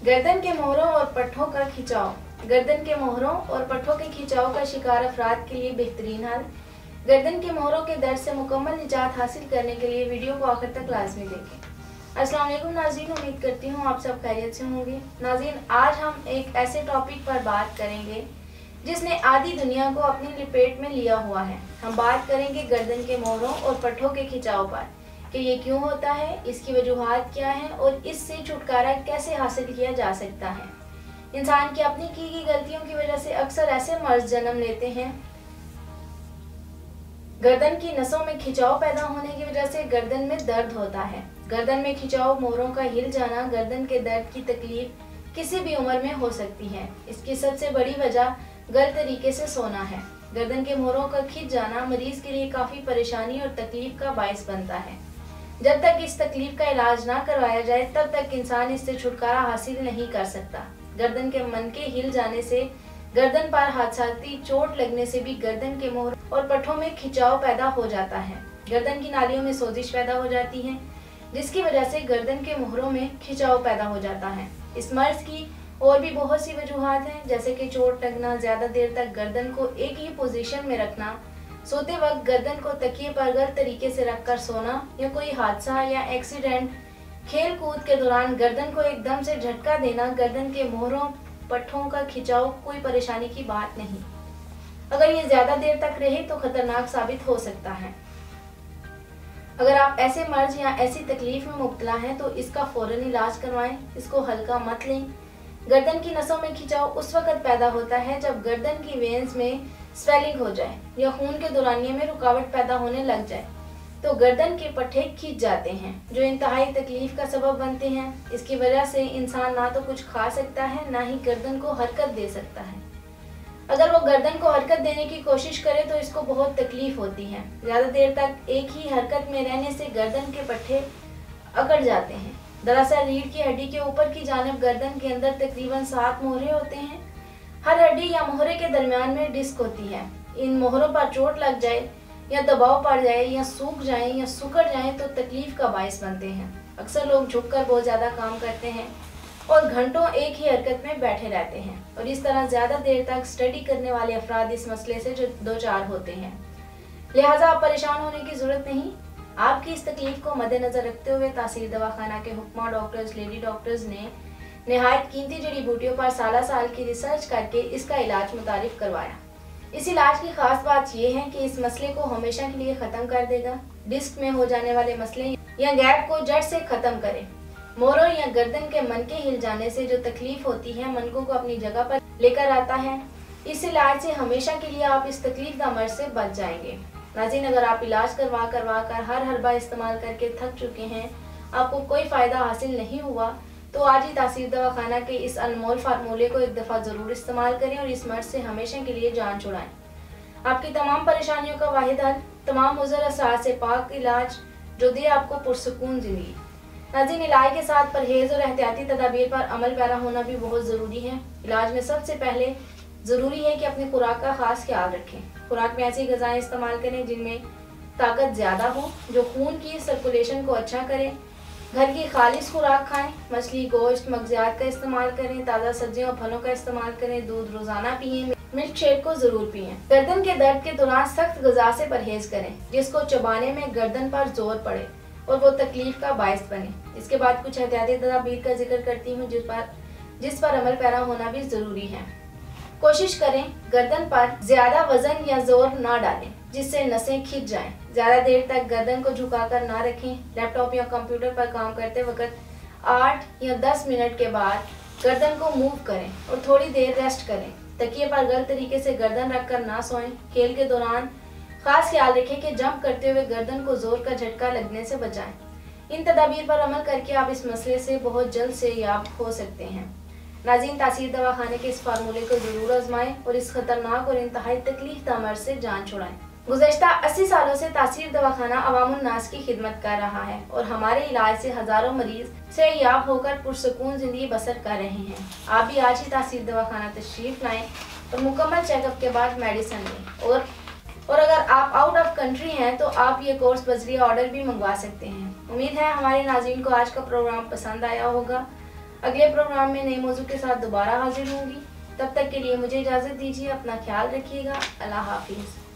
गर्दन के मोहरों और पट्ठों का खिंचाव। गर्दन के मोहरों और पट्ठों के खिंचाव का शिकार अफराद के लिए बेहतरीन हल। गर्दन के मोहरों के दर्द से मुकम्मल निजात हासिल करने के लिए वीडियो को आखिर तक लाजमी देखें। अस्सलाम वालेकुम नाज़रीन, उम्मीद करती हूँ आप सब खैरियत से होंगे। नाज़रीन, आज हम एक ऐसे टॉपिक पर बात करेंगे जिसने आधी दुनिया को अपनी लपेट में लिया हुआ है। हम बात करेंगे गर्दन के मोहरों और पट्ठों के खिंचाव पर कि ये क्यों होता है, इसकी वजूहात क्या हैं और इससे छुटकारा कैसे हासिल किया जा सकता है। इंसान की अपनी की गई गलतियों की वजह से अक्सर ऐसे मर्ज जन्म लेते हैं। गर्दन की नसों में खिंचाव पैदा होने की वजह से गर्दन में दर्द होता है। गर्दन में खिंचाव, मोहरों का हिल जाना, गर्दन के दर्द की तकलीफ किसी भी उम्र में हो सकती है। इसकी सबसे बड़ी वजह गलत तरीके से सोना है। गर्दन के मोहरों का खिंच जाना मरीज के लिए काफी परेशानी और तकलीफ का बायस बनता है। जब तक इस तकलीफ का इलाज ना करवाया जाए तब तक इंसान इससे छुटकारा हासिल नहीं कर सकता। गर्दन के मन के हिल जाने से, गर्दन पर हादसाती चोट लगने से भी गर्दन के मोहर और पट्ठों में खिंचाव पैदा हो जाता है। गर्दन की नालियों में सोजिश पैदा हो जाती है, जिसकी वजह से गर्दन के मोहरों में खिंचाव पैदा हो जाता है। इस मर्ज की और भी बहुत सी वजूहात हैं, जैसे कि चोट लगना, ज्यादा देर तक गर्दन को एक ही पोजीशन में रखना, सोते वक्त गर्दन को तकिए पर गलत तरीके से रखकर सोना, या कोई हादसा या एक्सीडेंट, खेल कूद के दौरान गर्दन को एकदम से झटका देना। गर्दन के मोहरों पट्ठों का खिंचाव कोई परेशानी की बात नहीं। अगर ये ज्यादा देर तक रहे तो खतरनाक साबित हो सकता है। अगर आप ऐसे मर्ज या ऐसी तकलीफ में मुब्तला हैं तो इसका फौरन इलाज करवाएं, इसको हल्का मत लें। गर्दन की नसों में खिंचाव उस वक्त पैदा होता है जब गर्दन की वेन्स में स्वेलिंग हो जाए या खून के दौरानिये में रुकावट पैदा होने लग जाए तो गर्दन के पट्टे खींच जाते हैं, जो इंतहाई तकलीफ का सबब बनते हैं। इसकी वजह से इंसान ना तो कुछ खा सकता है, ना ही गर्दन को हरकत दे सकता है। अगर वो गर्दन को हरकत देने की कोशिश करे तो इसको बहुत तकलीफ होती है। ज्यादा देर तक एक ही हरकत में रहने से गर्दन के पट्टे अकड़ जाते हैं। दरअसल रीढ़ की हड्डी के ऊपर की जानिब गर्दन के अंदर तकरीबन 7 मोहरे होते हैं। हर हड्डी या मोहरे के दरमियान में डिस्क होती है। इन मोहरों पर चोट लग जाए या दबाव पड़ जाए या सूख जाए या सुकड़ जाए तो तकलीफ का बायस बनते हैं। अक्सर लोग झुककर बहुत ज्यादा काम करते हैं और घंटों एक ही हरकत में बैठे रहते हैं, और इस तरह ज्यादा देर तक स्टडी करने वाले अफराद इस मसले से दो चार होते हैं। लिहाजा आप परेशान होने की जरूरत नहीं। आपकी इस तकलीफ को मद्देनजर रखते हुए तहसील दवाखाना के हुक्मा डॉक्टर्स, लेडी डॉक्टर्स ने निहायत कीमती जड़ी बूटियों पर साल की रिसर्च करके इसका इलाज मुतारिफ करवाया। इस इलाज की खास बात यह है कि इस मसले को हमेशा के लिए खत्म कर देगा। डिस्क में हो जाने वाले मसले या गैप को जड़ से खत्म करे। मोहरों या गर्दन के मन के हिल जाने से जो तकलीफ होती है, मनकों को अपनी जगह पर लेकर आता है। इस इलाज से हमेशा के लिए आप इस तकलीफदा मर्ज से बच जाएंगे। नाज़रीन, अगर आप इलाज करवा कर हर हर्बा इस्तेमाल करके थक चुके हैं, आपको कोई फायदा हासिल नहीं हुआ, तो आज ही तहसील दवाखाना के इस अनमोल फार्मूले को एक दफ़ा ज़रूर इस्तेमाल करें और इस मर्ज से हमेशा के लिए जान छुड़ाएं। आपकी तमाम परेशानियों का वाहिद हल, तमाम मुज़र असरात से पाक इलाज जो दे आपको पुरसुकून ज़िंदगी। नाज़रीन, इलाज के साथ परहेज़ और एहतियाती तदाबीर पर अमल पैरा होना भी बहुत ज़रूरी है। इलाज में सबसे पहले ज़रूरी है कि अपनी खुराक का खास ख्याल रखें। खुराक में ऐसी ग़िज़ाएँ इस्तेमाल करें जिनमें ताकत ज़्यादा हो, जो खून की सर्कुलेशन को अच्छा करें। घर की खालिश खुराक खाएं। मछली, गोश्त, मगज़ियात का इस्तेमाल करें। ताज़ा सब्जियों और फलों का इस्तेमाल करें। दूध रोज़ाना पिएं। मिल्क शेक को ज़रूर पिएं। गर्दन के दर्द के दौरान सख्त ग़िज़ा से परहेज़ करें जिसको चबाने में गर्दन पर जोर पड़े और वो तकलीफ का बायस बने। इसके बाद कुछ एहतियाती तदाबीर का जिक्र करती हूँ जिस पर अमल पैरा होना भी ज़रूरी है। कोशिश करें गर्दन पर ज्यादा वजन या जोर ना डालें जिससे नसें खिंच जाएं। ज्यादा देर तक गर्दन को झुकाकर ना रखें। लैपटॉप या कंप्यूटर पर काम करते वक्त 8 या 10 मिनट के बाद गर्दन को मूव करें और थोड़ी देर रेस्ट करें। तकिए पर गलत तरीके से गर्दन रखकर ना सोएं। खेल के दौरान खास ख्याल रखें कि जंप करते हुए गर्दन को जोर का झटका लगने से बचाएं। इन तदाबीर पर अमल करके आप इस मसले से बहुत जल्द से याब हो सकते हैं। नाज़रीन, तहसील दवाखाने के इस फार्मूले को जरूर आजमाएं और इस खतरनाक और इंतहाई तकलीफदा मर्ज से जान छुड़ाएं। गुज़श्ता 80 सालों से तहसील दवाखाना अवामुन नास की खिदमत कर रहा है और हमारे इलाज से हजारों मरीज से याब होकर पुरसुकून जिंदगी बसर कर रहे हैं। आप भी आज ही तहसील दवाखाना तशरीफ लाएं और मुकम्मल चेकअप के बाद मेडिसिन लें। और अगर आप आउट ऑफ कंट्री हैं तो आप ये कोर्स बजरिया ऑर्डर भी मंगवा सकते हैं। उम्मीद है हमारे नाज़रीन को आज का प्रोग्राम पसंद आया होगा। अगले प्रोग्राम में नए मौजू के साथ दोबारा हाजिर होंगी। तब तक के लिए मुझे इजाज़त दीजिए। अपना ख्याल रखिएगा। अल्लाह हाफिज़।